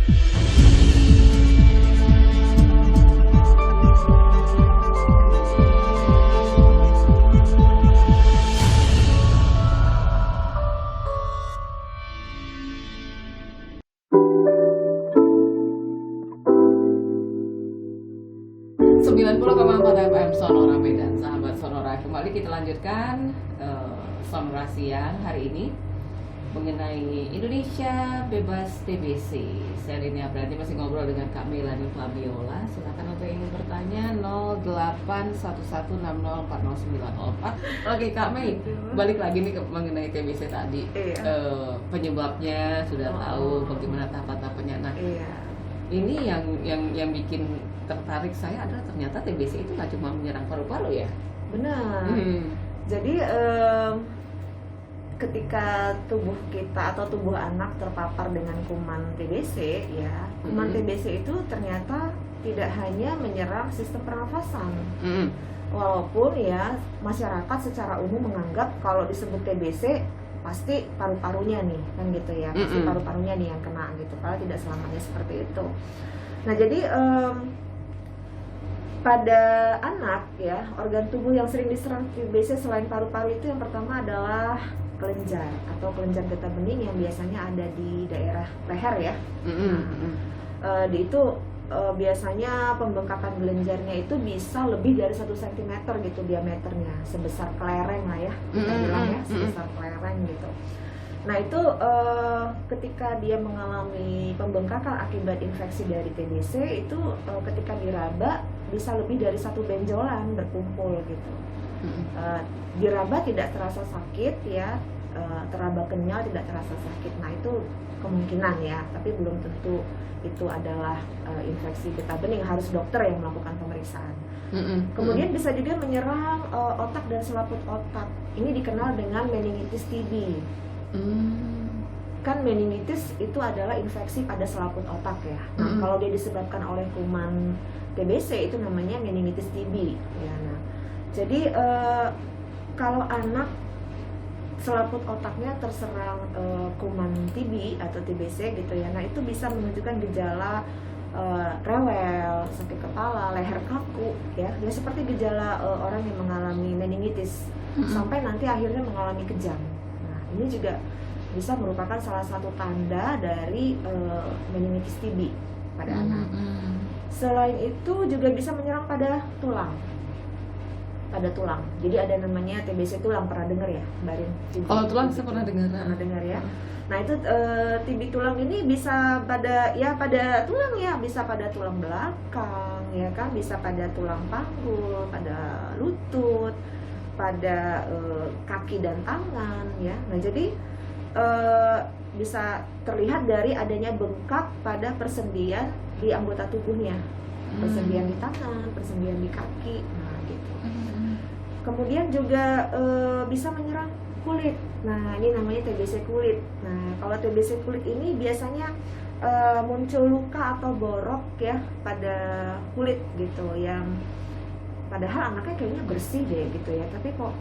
FM Sonora Medan, sahabat Sonora. Kembali kita lanjutkan Sonora siang hari ini mengenai Indonesia bebas TBC. Seri ini berarti masih ngobrol dengan Kak Melanie Fabiola. Silakan untuk ingin bertanya 0811604094. Oke Kak Mei, balik lagi nih mengenai TBC tadi. Penyebabnya sudah tahu, bagaimana tahapan-tahapannya. Nah, ini yang bikin tertarik saya adalah ternyata TBC itu nggak cuma menyerang paru-paru ya. Benar. Jadi ketika tubuh kita atau tubuh anak terpapar dengan kuman TBC ya, kuman TBC itu ternyata tidak hanya menyerang sistem pernafasan. Walaupun ya masyarakat secara umum menganggap kalau disebut TBC pasti paru-parunya nih, kan gitu ya, pasti paru-parunya nih yang kena gitu. Kalau tidak selamanya seperti itu. Nah jadi pada anak ya, organ tubuh yang sering diserang TBC selain paru-paru itu yang pertama adalah kelenjar atau kelenjar getah bening yang biasanya ada di daerah leher ya. Di itu biasanya pembengkakan kelenjarnya itu bisa lebih dari 1 cm gitu diameternya, sebesar kelereng lah ya, kita bilang ya, sebesar kelereng gitu. Nah itu ketika dia mengalami pembengkakan akibat infeksi dari TBC itu ketika diraba bisa lebih dari 1 benjolan berkumpul gitu. Diraba tidak terasa sakit ya, teraba kenyal tidak terasa sakit. Nah itu kemungkinan ya, tapi belum tentu itu adalah infeksi getah bening, harus dokter yang melakukan pemeriksaan. Kemudian bisa juga menyerang otak dan selaput otak. Ini dikenal dengan meningitis TB. Kan meningitis itu adalah infeksi pada selaput otak ya. Nah, kalau dia disebabkan oleh kuman TBC itu namanya meningitis TB ya. Nah, jadi kalau anak selaput otaknya terserang kuman TB atau TBC gitu ya. Nah, itu bisa menunjukkan gejala rewel, sakit kepala, leher kaku ya. Ya seperti gejala orang yang mengalami meningitis sampai nanti akhirnya mengalami kejang. Nah, ini juga bisa merupakan salah satu tanda dari meningitis TB pada anak. Selain itu juga bisa menyerang pada tulang. Pada tulang. Jadi ada namanya TBC tulang, pernah dengar ya, Mbak Rin? Kalau tulang saya pernah dengar. Pernah dengar ya. Nah itu TB tulang ini bisa pada tulang ya, bisa pada tulang belakang ya kan, bisa pada tulang panggul, pada lutut, pada kaki dan tangan ya. Nah jadi bisa terlihat dari adanya bengkak pada persendian di anggota tubuhnya, persendian di tangan, persendian di kaki, nah gitu. Kemudian juga bisa menyerang kulit. Nah ini namanya TBC kulit. Nah kalau TBC kulit ini biasanya muncul luka atau borok ya pada kulit gitu, yang padahal anaknya kayaknya bersih deh gitu ya, tapi kok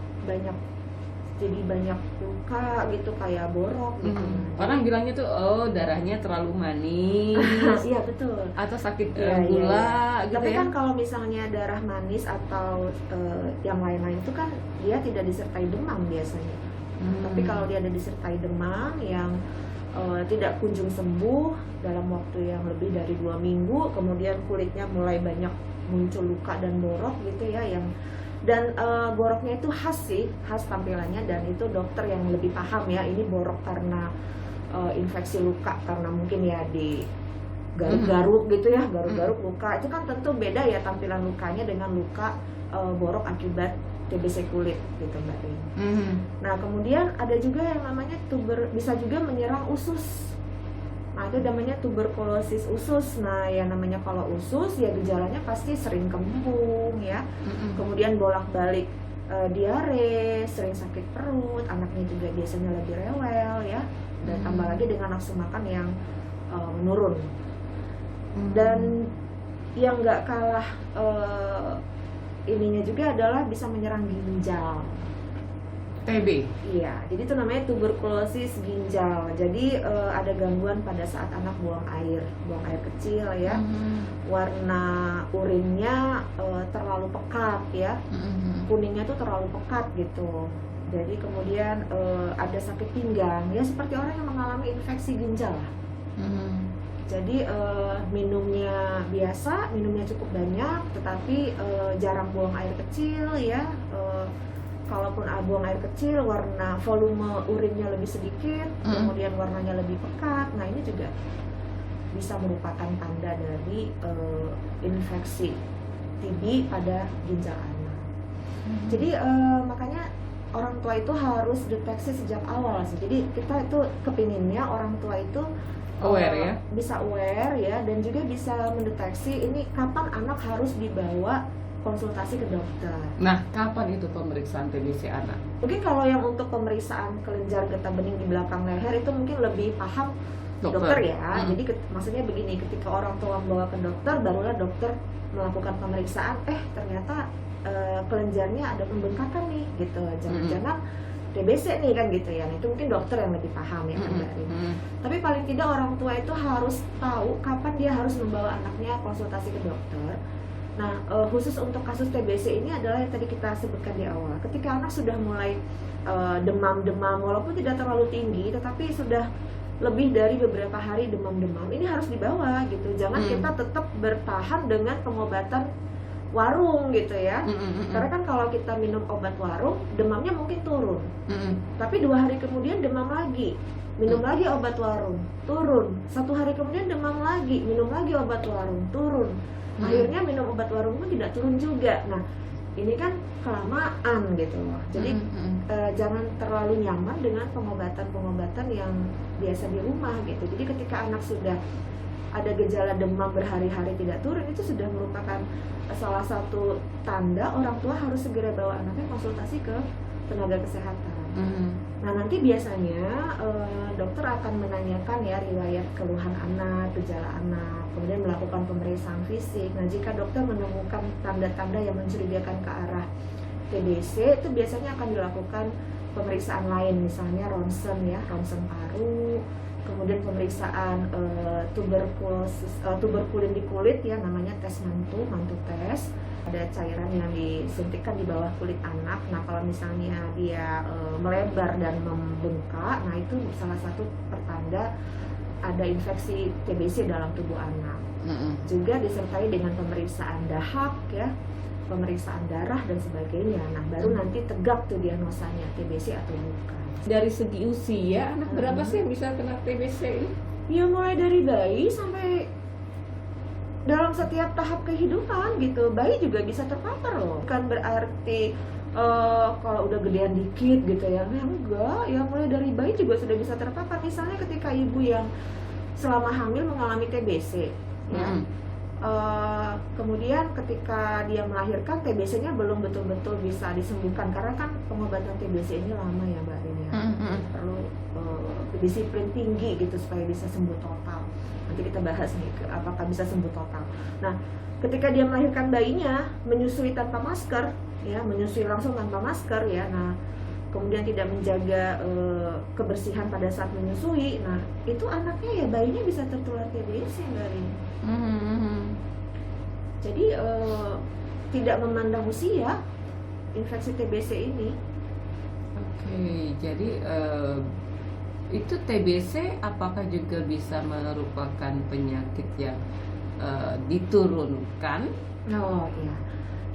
jadi banyak luka gitu, kayak borok gitu. Orang bilangnya tuh darahnya terlalu manis. Iya betul. Atau sakit gula gitu. Tapi ya. kan kalau misalnya darah manis atau yang lain-lain itu kan dia tidak disertai demam biasanya. Tapi kalau dia ada disertai demam yang tidak kunjung sembuh dalam waktu yang lebih dari 2 minggu, kemudian kulitnya mulai banyak muncul luka dan borok gitu ya, dan boroknya itu khas tampilannya, dan itu dokter yang lebih paham ya, ini borok karena infeksi luka karena mungkin ya di garuk-garuk gitu ya, garuk-garuk luka, itu kan tentu beda ya tampilan lukanya dengan luka borok akibat TBC kulit gitu Mbak Rin. Nah kemudian ada juga yang namanya bisa juga menyerang usus. Nah itu namanya tuberkulosis usus. Nah yang namanya kalau usus ya gejalanya pasti sering kembung ya, kemudian bolak-balik diare, sering sakit perut, anaknya juga biasanya lebih rewel ya, dan tambah lagi dengan nafsu makan yang menurun. Dan yang nggak kalah ininya juga adalah bisa menyerang ginjal. TB. Iya, jadi itu namanya tuberkulosis ginjal. Jadi ada gangguan pada saat anak buang air kecil ya. Warna urinnya terlalu pekat ya. Kuningnya tuh terlalu pekat gitu. Jadi kemudian ada sakit pinggang ya, seperti orang yang mengalami infeksi ginjal lah. Jadi minumnya biasa, minumnya cukup banyak, tetapi jarang buang air kecil ya. Kalaupun buang air kecil, volume urinnya lebih sedikit, kemudian warnanya lebih pekat. Nah ini juga bisa merupakan tanda dari infeksi TB pada ginjal anak. Jadi makanya orang tua itu harus deteksi sejak awal sih. Jadi kita itu kepinginnya orang tua itu aware ya, bisa aware ya, dan juga bisa mendeteksi ini kapan anak harus dibawa konsultasi ke dokter. Nah, kapan itu pemeriksaan TBC anak? Mungkin kalau yang untuk pemeriksaan kelenjar getah bening di belakang leher itu mungkin lebih paham dokter ya. Jadi maksudnya begini, ketika orang tua membawa ke dokter, barulah dokter melakukan pemeriksaan. Ternyata kelenjarnya ada pembengkakan nih, gitu. Jangan-jangan TBC nih kan gitu ya. Nah, itu mungkin dokter yang lebih paham ya kan dari. Tapi paling tidak orang tua itu harus tahu kapan dia harus membawa anaknya konsultasi ke dokter. Nah, khusus untuk kasus TBC ini adalah yang tadi kita sebutkan di awal. Ketika anak sudah mulai demam-demam, walaupun tidak terlalu tinggi, tetapi sudah lebih dari beberapa hari demam-demam, ini harus dibawa gitu. Jangan kita tetap bertahan dengan pengobatan warung gitu ya. Karena kan kalau kita minum obat warung, demamnya mungkin turun. Tapi 2 hari kemudian demam lagi, minum lagi obat warung, turun. 1 hari kemudian demam lagi, minum lagi obat warung, turun. Akhirnya minum obat warung pun tidak turun juga. Nah, ini kan kelamaan gitu loh. Jadi jangan terlalu nyaman dengan pengobatan-pengobatan yang biasa di rumah gitu. Jadi ketika anak sudah ada gejala demam berhari-hari tidak turun, itu sudah merupakan salah satu tanda orang tua harus segera bawa anaknya konsultasi ke tenaga kesehatan. Nah, nanti biasanya dokter akan menanyakan ya riwayat keluhan anak, gejala anak, kemudian melakukan pemeriksaan fisik. Nah, jika dokter menemukan tanda-tanda yang mencurigakan ke arah TBC, itu biasanya akan dilakukan pemeriksaan lain, misalnya ronsen ya, ronsen paru, kemudian pemeriksaan tuberkulin di kulit ya, namanya tes mantu tes. Ada cairan yang disuntikkan di bawah kulit anak. Nah, kalau misalnya dia melebar dan membengkak, nah itu salah satu pertanda ada infeksi TBC dalam tubuh anak. Juga disertai dengan pemeriksaan dahak ya, pemeriksaan darah dan sebagainya. Nah, baru nanti tegak tuh diagnosanya TBC atau bukan. Dari segi usia, anak berapa sih yang bisa kena TBC ini? Ya mulai dari bayi sampai dalam setiap tahap kehidupan gitu. Bayi juga bisa terpapar loh. Bukan berarti kalau udah gedean dikit gitu ya. Enggak, ya mulai dari bayi juga sudah bisa terpapar. Misalnya ketika ibu yang selama hamil mengalami TBC ya. Kemudian ketika dia melahirkan, TBC-nya belum betul-betul bisa disembuhkan karena kan pengobatan TBC ini lama ya Mbak Rini. Perlu disiplin tinggi gitu supaya bisa sembuh total. Nanti kita bahas nih apakah bisa sembuh total. Nah, ketika dia melahirkan bayinya, menyusui tanpa masker ya, menyusui langsung tanpa masker ya. Nah, kemudian tidak menjaga kebersihan pada saat menyusui. Nah, itu anaknya ya bayinya bisa tertular TBC Mbak Rini. Jadi tidak memandang usia infeksi TBC ini. Oke, jadi itu TBC apakah juga bisa merupakan penyakit yang diturunkan? Oh iya,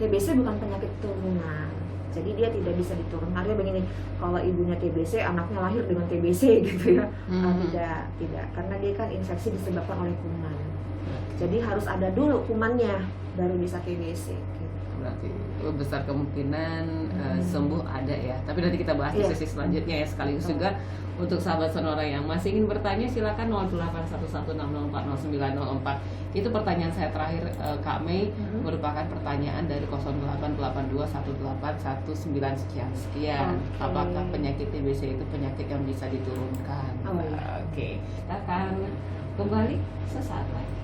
TBC bukan penyakit turunan. Jadi dia tidak bisa diturunkan. Artinya begini, kalau ibunya TBC, anaknya lahir dengan TBC gitu ya. Tidak, karena dia kan infeksi disebabkan oleh kuman. Jadi harus ada dulu kumannya, baru bisa TBC gitu. Berarti besar kemungkinan sembuh ada ya. Tapi nanti kita bahas di sesi selanjutnya ya. Sekaligus juga untuk sahabat Sonora yang masih ingin bertanya, silakan 081160040904. Itu pertanyaan saya terakhir Kak Mei, merupakan pertanyaan dari 08821819 sekian. Apakah penyakit TBC itu penyakit yang bisa diturunkan? Oke. Kita akan kembali sesaat lagi.